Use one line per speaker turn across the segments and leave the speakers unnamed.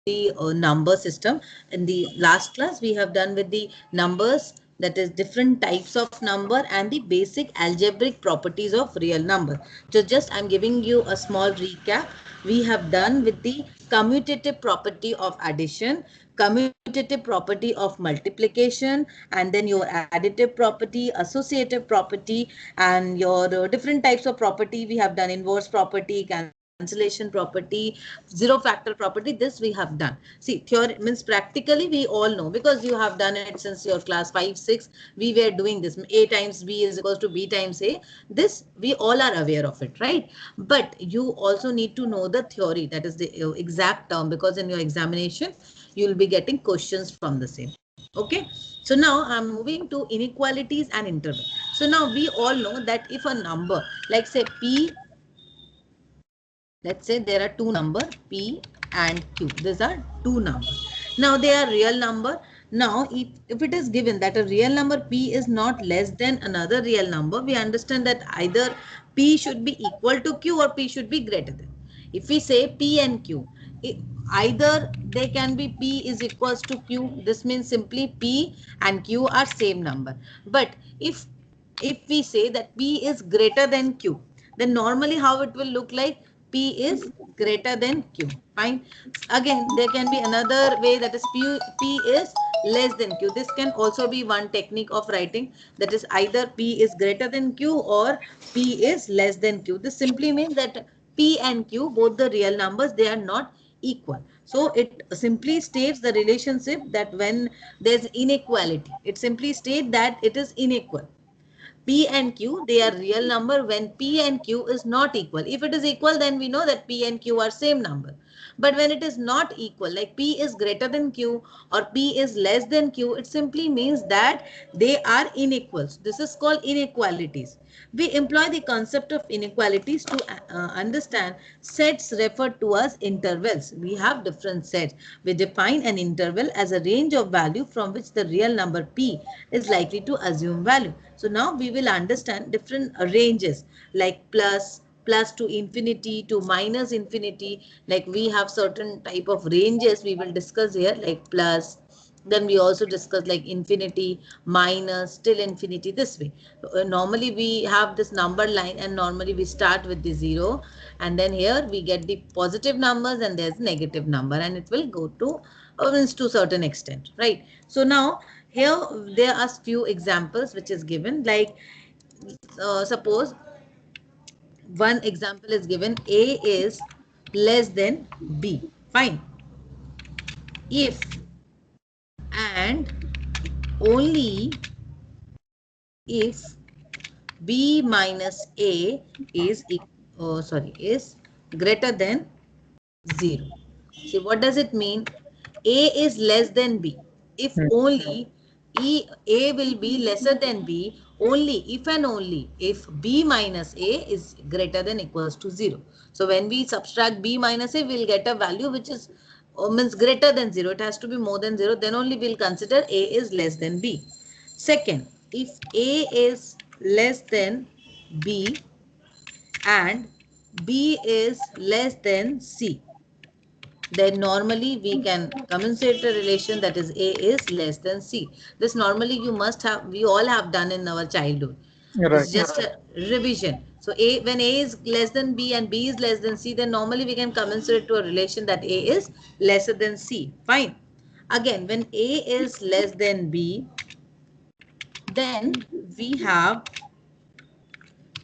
the number system. In the last class, we have done with the numbers, that is different types of number and the basic algebraic properties of real number. So just I'm giving you a small recap. We have done with the commutative property of addition, commutative property of multiplication, and then your additive property, associative property, and your different types of property. We have done inverse property, cancellation property, zero factor property. This we have done. See, theory means practically we all know, because you have done it since your class 5 6. We were doing this, a times b is equals to b times a. This we all are aware of it, right? But you also need to know the theory, that is the exact term, because in your examination you will be getting questions from the same. Okay, so now I'm moving to inequalities and interval. So now we all know that if a number, like say p, let's say there are two numbers p and q. These are two numbers. Now they are real number. Now if it is given that a real number p is not less than another real number, we understand that either p should be equal to q or p should be greater than. If we say p and q, either they can be p is equals to q. This means simply p and q are same number. But if we say that p is greater than q, then normally how it will look like, p is greater than q. Fine. Again, there can be another way, that is p is less than q. This can also be one technique of writing, that is either p is greater than q or p is less than q. This simply means that p and q, both the real numbers, they are not equal. So it simply states the relationship that when there's inequality, it simply states that it is unequal. P and Q, they are real number when P and Q is not equal. If it is equal, then we know that P and Q are same number. But when it is not equal, like P is greater than Q or P is less than Q, it simply means that they are inequals. This is called inequalities. We employ the concept of inequalities to understand sets referred to as intervals. We have different sets. We define an interval as a range of value from which the real number P is likely to assume value. So now we will understand different ranges, like plus to infinity to minus infinity. Like we have certain type of ranges we will discuss here, like plus, then we also discuss like infinity, minus, till infinity, this way. Normally we have this number line, and normally we start with the 0, and then here we get the positive numbers and there's negative number, and it will go to means to certain extent, right? So now here there are few examples which is given, like suppose one example is given, a is less than b. Fine. If and only if b minus a is is greater than 0. See, what does it mean? A is less than b. If only a will be lesser than b, only if and only if b minus a is greater than equals to 0. So when we subtract b minus a, we'll get a value which is means greater than 0. It has to be more than 0. Then only we'll consider a is less than b. Second, if a is less than b and b is less than c, then normally we can commensurate a relation, that is a is less than c. This normally you must have, we all have done in our childhood. It's
Right.
just a revision. So a, when a is less than b and b is less than c, then normally we can commensurate to a relation that a is lesser than c. Fine. Again, when a is less than b, then we have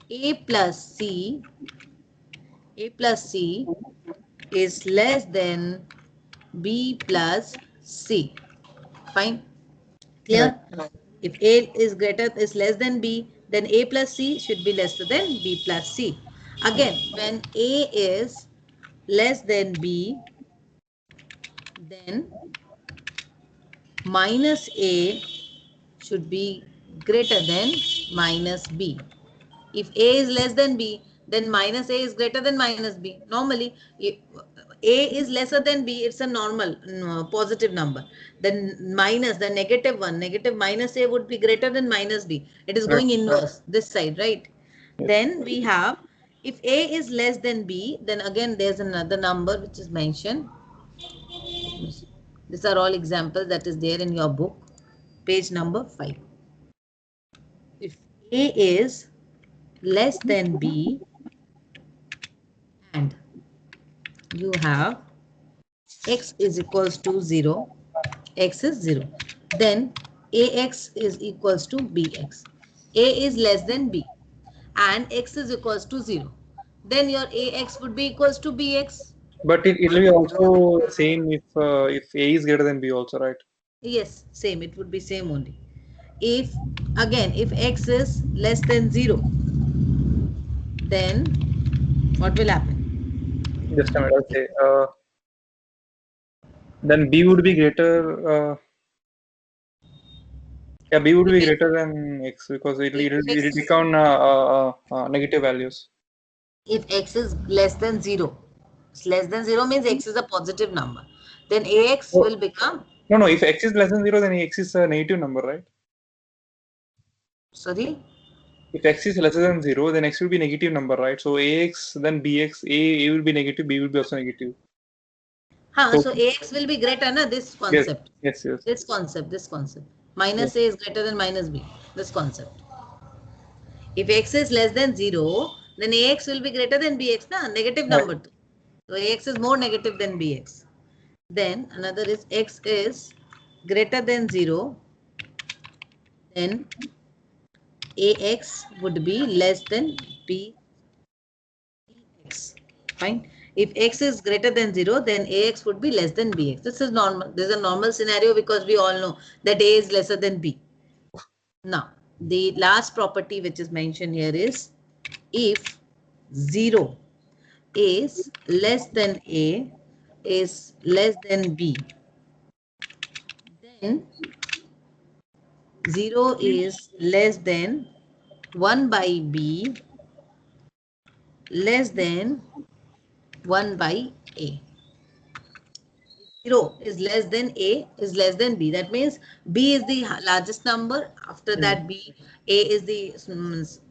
a plus c, a plus c is less than b plus c. Fine.
Right.
Clear? If a is greater is less than b, then a plus c should be lesser than b plus c. Again, when a is less than b, then minus a should be greater than minus b. If a is less than b, then minus a is greater than minus b. Normally, if a is lesser than b, it's a normal positive number. Then minus, the negative one, negative minus a would be greater than minus b. It is
Right.
going inverse, this side, right?
Yes.
Then we have, if a is less than b, then again there's another number which is mentioned. These are all examples that is there in your book, page number 5. If A is less than B and you have x is equals to 0, x is 0, then ax is equals to bx. A is less than b and x is equals to 0, then your ax would be equals to bx.
But it will be also same if A is greater than B also, right?
Yes, same, it would be same only. If again, if x is less than 0, then what will happen?
Just a minute, I'll say. Then B would be greater. Yeah, B would be
If,
greater than X because
if
it'll
x
take on negative values.
if x is less than 0, less than 0 means x is a positive number, then ax
Oh,
will become,
no, if X is less than 0, then X is a negative number, right?
sorry,
If X is lesser than 0, then X will be negative number, right? So AX, then BX, A will be negative, B will be also negative. So,
so ax will be greater na, this
yes,
concept,
yes, yes.
this concept
Yes.
minus a is greater than minus b, this concept. If x is less than 0, then ax will be greater than bx, na, negative
Right.
number too. So ax is more negative than bx. Then another is x is greater than 0, then ax would be less than bx. Fine. If x is greater than 0, then ax would be less than bx. This is normal. This is a normal scenario because we all know that a is lesser than b. Now, the last property which is mentioned here is if 0 is less than a is less than b, then 0 is less than 1 by b less than 1 by a. 0 is less than a is less than b. That means b is the largest number. After
Mm.
that b, a is the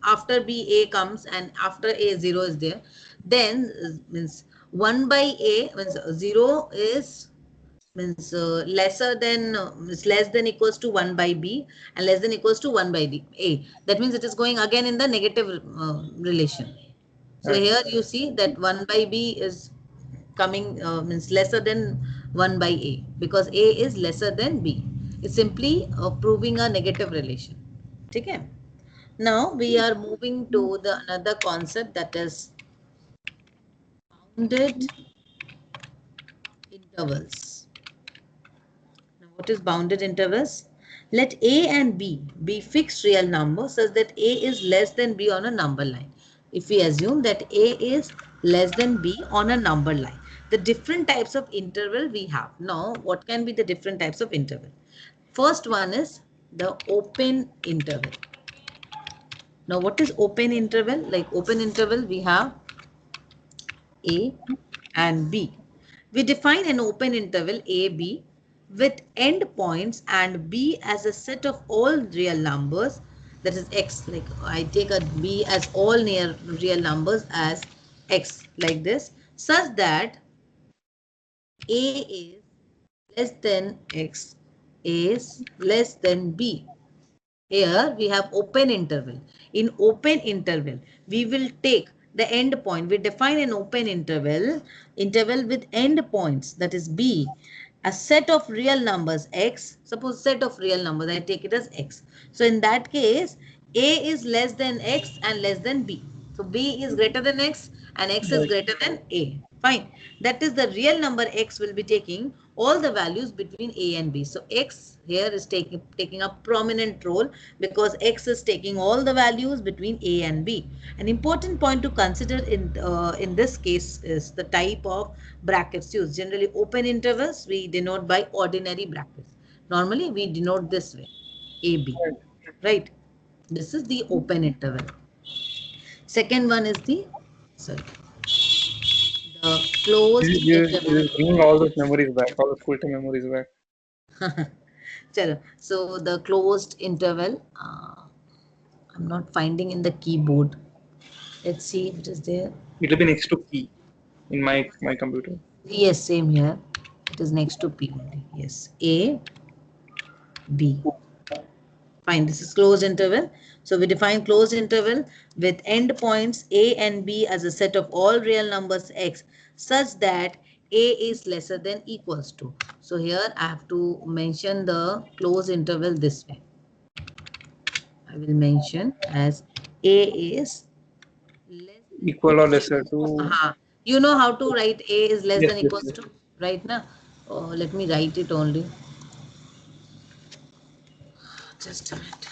after b a comes and after a 0 is there. Then means 1 by a means 0 is means lesser than is less than equals to 1 by b and less than equals to 1 by the a. That means it is going again in the negative relation. So
Right.
here you see that 1 by b is coming means lesser than 1 by a because a is lesser than b. It's simply proving a negative relation. Okay. Now we are moving to the another concept, that is bounded intervals. Now what is bounded intervals? Let a and b be fixed real numbers such that a is less than b on a number line. If we assume that a is less than b on a number line, the different types of interval we have. Now, what can be the different types of interval? First one is the open interval. Now, what is open interval? Like open interval, we have a and b. We define an open interval AB with endpoints and b as a set of all real numbers, that is x, like I take a b as all near real numbers as x like this, such that a is less than x is less than b. Here we have open interval. In open interval, we will take the end point. We define an open interval with endpoints, that is b, a set of real numbers x. Suppose set of real numbers, I take it as x. So in that case, a is less than x and less than b. So b is greater than x and x is
Right.
greater than a. Fine. That is the real number x will be taking all the values between a and b. So x here is taking a prominent role because x is taking all the values between a and b. An important point to consider in this case is the type of brackets used. Generally, open intervals we denote by ordinary brackets. Normally, we denote this way, ab.
Right.
Right. This is the open interval. Second one is the, sorry, the closed
This
interval.
is bringing all those memories back, all the school time memories back.
Chalo. So the closed interval, I'm not finding in the keyboard. Let's see if it is there.
It will be next to key in my computer.
Yes, same here. It is next to P only. Yes, A, B. Fine, this is closed interval. So we define closed interval with endpoints A and B as a set of all real numbers x such that A is lesser than equals to. So here I have to mention the closed interval this way. I will mention as A is less than
Equal or lesser to.
You know how to write A is less
Yes,
than
yes,
equals
yes.
to, right now? Oh, let me write it only. Just a minute.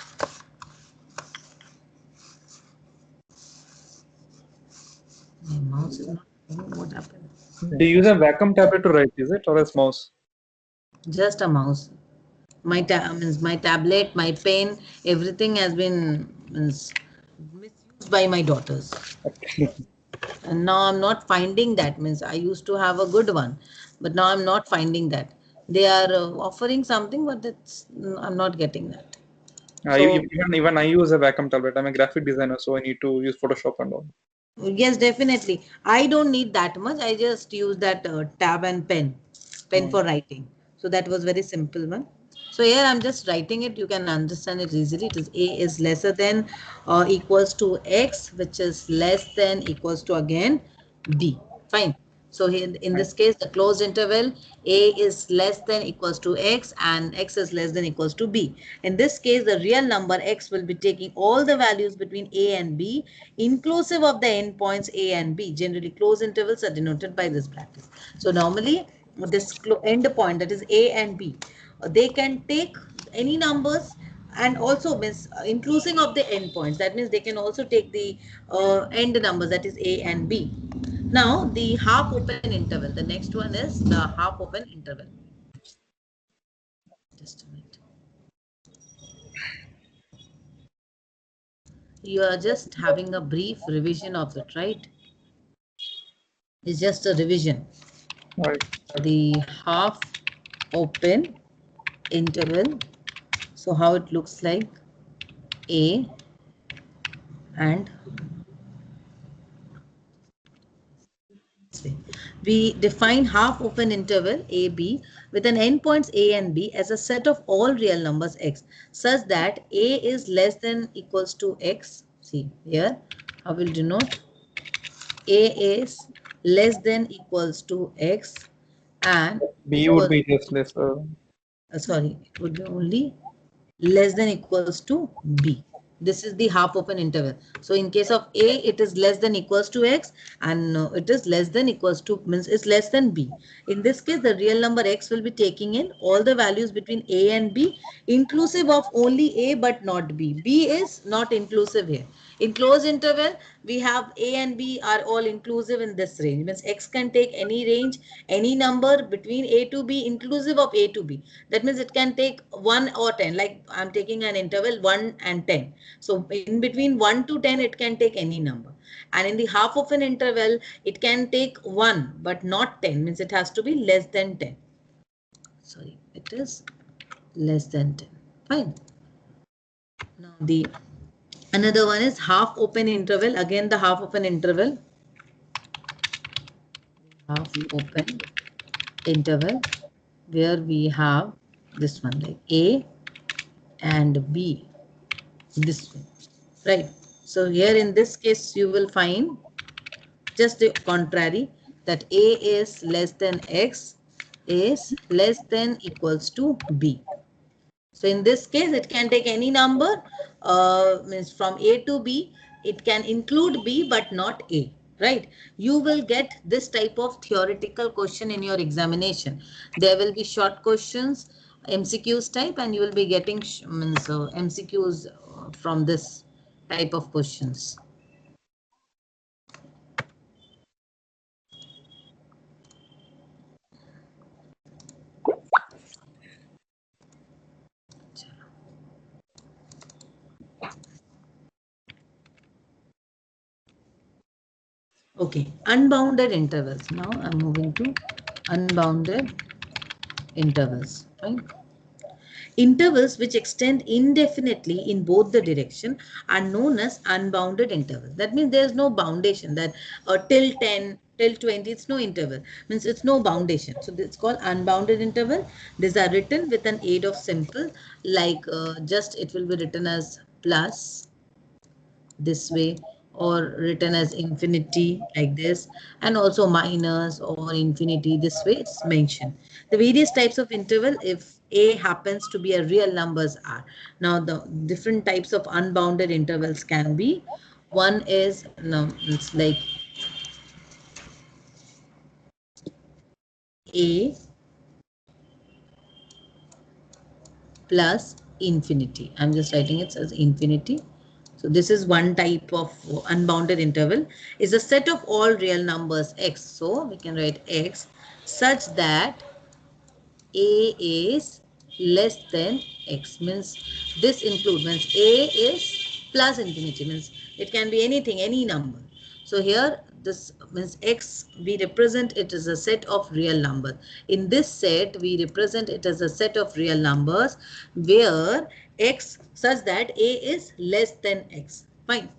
My mouse is not. What happened?
Do you use a Wacom tablet to write, is it, or a mouse?
Just a mouse. My means my tablet, my pen, everything has been misused by my daughters.
Okay.
And now I'm not finding that. Means I used to have a good one, but now I'm not finding that. They are offering something, but I'm not getting that. So
Even I use a Wacom tablet. I'm a graphic designer, so I need to use Photoshop and all.
yes, definitely. I don't need that much. I just use that tab and pen for writing. So that was very simple one. So here I'm just writing it. You can understand it easily. It is A is lesser than or equals to X, which is less than equals to again B. Fine. So here in this case, the closed interval A is less than equals to X and X is less than equals to B. In this case, the real number X will be taking all the values between A and B, inclusive of the endpoints A and B. Generally, closed intervals are denoted by this bracket. So normally, this end point, that is A and B, they can take any numbers and also means inclusive of the endpoints. That means they can also take the end numbers, that is A and B. Now the half open interval. The next one is the half open interval. Just a minute. You are just having a brief revision of it, right? It's just a revision.
Right.
The half open interval. So how it looks like A and we define half open interval AB with an endpoints A and B as a set of all real numbers x such that A is less than equals to x. See here, I will denote A is less than equals to x and
B would
equal,
be just lesser.
sorry, it would be only less than equals to B. This is the half open interval. So in case of A, it is less than equals to X and it is less than equals to means it's less than B. In this case, the real number X will be taking in all the values between A and B, inclusive of only A but not B. B is not inclusive here. In closed interval, we have A and B are all inclusive in this range. Means X can take any range, any number between A to B, inclusive of A to B. That means it can take 1 or 10. Like I'm taking an interval 1 and 10. So in between 1 to 10, it can take any number. And in the half of an interval, it can take 1 but not 10. Means it has to be less than 10. Sorry, it is less than 10. Fine. Now the another one is half open interval. Again, the half open interval. Half open interval where we have this one like A and B this way, right? So here in this case you will find just the contrary, that A is less than X is less than equals to B. So in this case it can take any number means from A to B. It can include B but not A, right? You will get this type of theoretical question in your examination. There will be short questions, MCQs type, and you will be getting MCQs from this type of questions. Okay, unbounded intervals. Now I'm moving to unbounded intervals. Fine. Intervals which extend indefinitely in both the direction are known as unbounded intervals. That means there is no boundation that till 10 till 20, it's no interval, means it's no boundation. So it's called unbounded interval. These are written with an aid of simple, like just it will be written as plus this way, or written as infinity like this, and also minus or infinity this way it's mentioned. The various types of interval, if a happens to be a real numbers, are. Now the different types of unbounded intervals can be, one is, no, it's like a plus infinity. I'm just writing it as infinity. So this is one type of unbounded interval, is a set of all real numbers x. So we can write x such that a is less than x, means this includes, means a is plus infinity, means it can be anything, any number. So here this means x, we represent it as a set of real numbers. In this set we represent it as a set of real numbers where x such that a is less than x. Fine.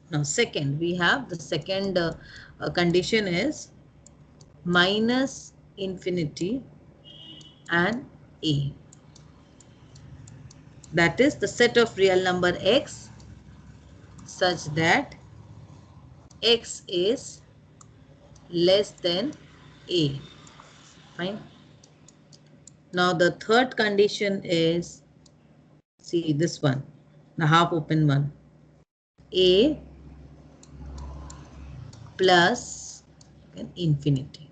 Now second, we have the second condition is minus infinity and a. That is the set of real number x such that x is less than a. Fine. Now the third condition is, see this one, the half open one, a plus infinity.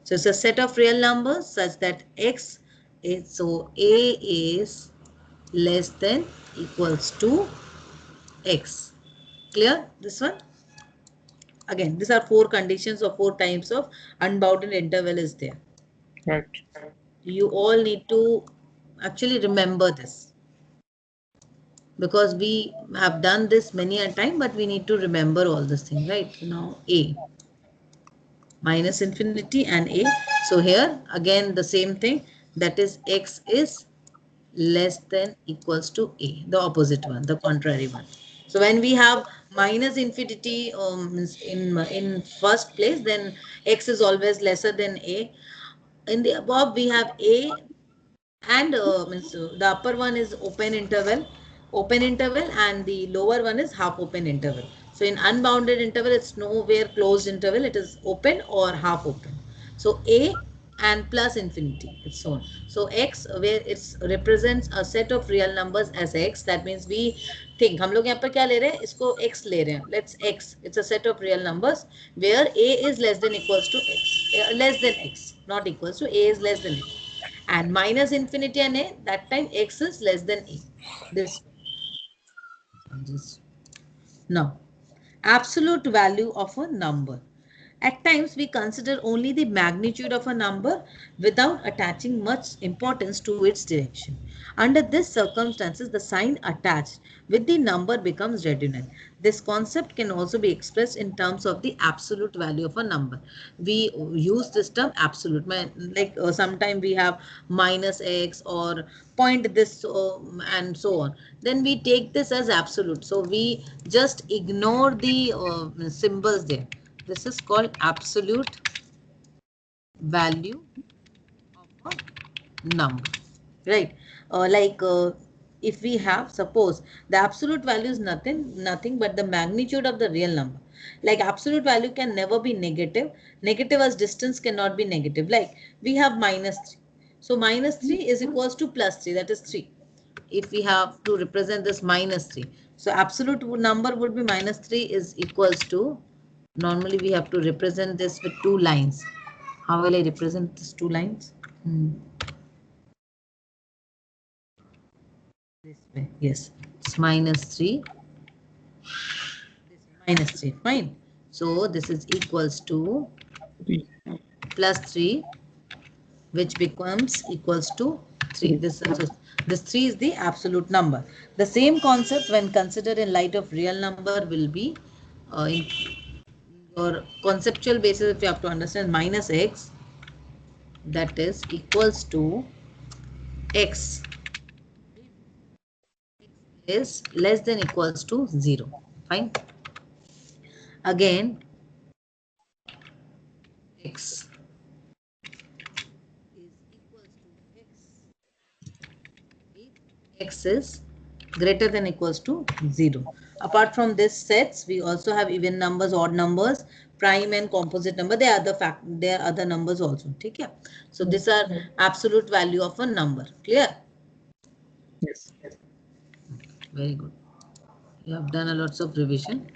So it's a set of real numbers such that x is, so a is less than equals to x. Clear this one? Again, these are four conditions or four types of unbounded interval is there.
Right.
You all need to actually remember this, because we have done this many a time, but we need to remember all this thing, right? Now a minus infinity and a. So here again the same thing, that is x is less than equals to a, the opposite one, the contrary one. So when we have minus infinity in first place, then x is always lesser than a. In the above we have a, and the upper one is open interval, and the lower one is half open interval. So in unbounded interval, it's nowhere closed interval, it is open or half open. So a and plus infinity, it's shown. So x, where it represents a set of real numbers as x, that means we think, हम लोग यहाँ पर क्या ले रहे हैं, इसको x ले रहे हैं, let's x, it's a set of real numbers where a is less than equals to x, less than x, not equals to, a is less than x, and minus infinity and a, that time x is less than a. This now absolute value of a number. At times we consider only the magnitude of a number without attaching much importance to its direction. Under these circumstances, the sign attached with the number becomes redundant. This concept can also be expressed in terms of the absolute value of a number. We use this term absolute, like sometimes we have minus x or point this and so on. Then we take this as absolute. So we just ignore the symbols there. This is called absolute value of a number, right? If we have, suppose the absolute value is nothing but the magnitude of the real number. Like absolute value can never be negative. Negative as distance cannot be negative. Like we have minus 3. So minus 3 is equals to plus 3, that is 3. If we have to represent this minus 3. So absolute number would be minus 3 is equals to, normally we have to represent this with two lines. How will I represent these two lines? This way, yes, it's minus 3. This minus 3, fine. So this is equals to plus 3, which becomes equals to 3. This 3 is the absolute number. The same concept when considered in light of real number will be in your conceptual basis, if you have to understand minus x, that is equals to x is less than equals to 0. Fine. Again, x is equals to x if x is greater than equals to 0. Apart from this sets, we also have even numbers, odd numbers, prime and composite number. There are other numbers also. Okay? So these are absolute value of a number. Clear?
Yes.
Very good. You have done a lots of revision.